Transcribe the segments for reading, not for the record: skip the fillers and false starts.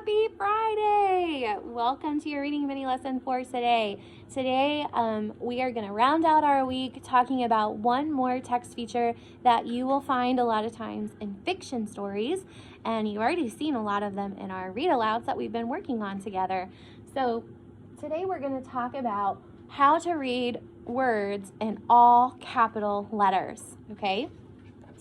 Happy Friday! Welcome to your reading mini lesson for today. Today, we are going to round out our week talking about one more text feature that you will find a lot of times in fiction stories, and you've already seen a lot of them in our read-alouds that we've been working on together. So today we're going to talk about how to read words in all capital letters, okay?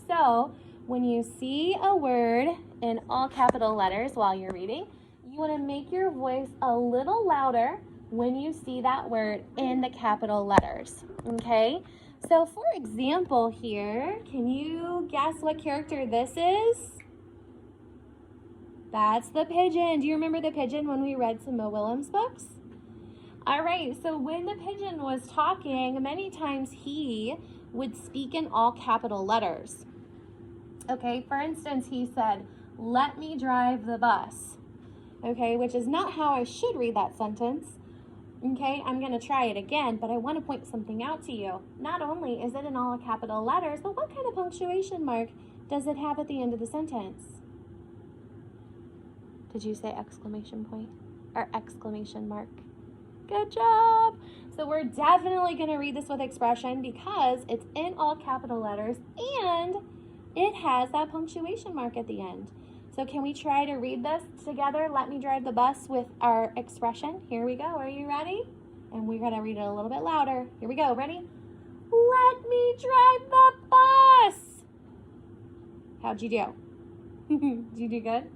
So when you see a word in all capital letters while you're reading, you want to make your voice a little louder when you see that word in the capital letters, okay? So for example here, can you guess what character this is? That's the pigeon. Do you remember the pigeon when we read some Mo Willems books? All right, so when the pigeon was talking, many times he would speak in all capital letters. Okay, for instance, he said, "Let me drive the bus." Okay, which is not how I should read that sentence. Okay, I'm going to try it again, but I want to point something out to you. Not only is it in all capital letters, but what kind of punctuation mark does it have at the end of the sentence? Did you say exclamation point or exclamation mark? Good job. So we're definitely going to read this with expression because it's in all capital letters and it has that punctuation mark at the end. So can we try to read this together? Let me drive the bus with our expression. Here we go. Are you ready? And we're going to read it a little bit louder. Here we go. Ready? Let me drive the bus. How'd you do? Did you do good?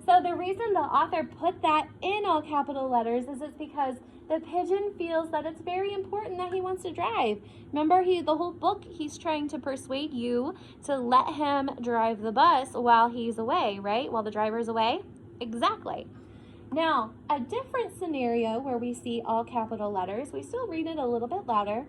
So the reason the author put that in all capital letters is it's because the pigeon feels that it's very important that he wants to drive. Remember, the whole book, he's trying to persuade you to let him drive the bus while he's away, right? While the driver's away? Exactly. Now, a different scenario where we see all capital letters, we still read it a little bit louder,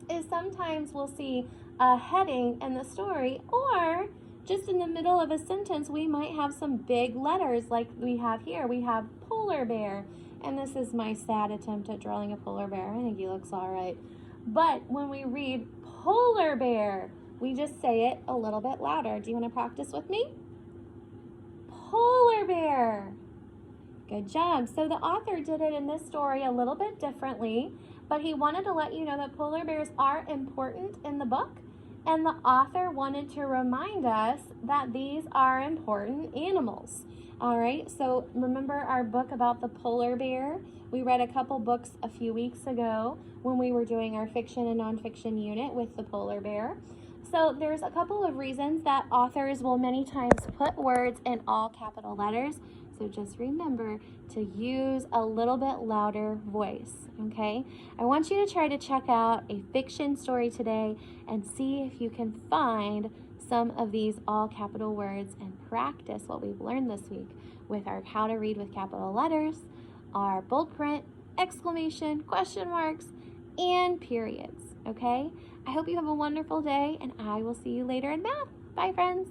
is sometimes we'll see a heading in the story, or just in the middle of a sentence, we might have some big letters like we have here. We have polar bear. And this is my sad attempt at drawing a polar bear. I think he looks all right. But when we read polar bear, we just say it a little bit louder. Do you want to practice with me? Polar bear. Good job. So the author did it in this story a little bit differently, but he wanted to let you know that polar bears are important in the book, and the author wanted to remind us that these are important animals. All right, so remember our book about the polar bear? We read a couple books a few weeks ago when we were doing our fiction and nonfiction unit with the polar bear. So there's a couple of reasons that authors will many times put words in all capital letters. So just remember to use a little bit louder voice, okay? I want you to try to check out a fiction story today and see if you can find some of these all capital words and practice what we've learned this week with our how to read with capital letters, our bold print, exclamation, question marks, and periods, okay? I hope you have a wonderful day, and I will see you later in math. Bye, friends.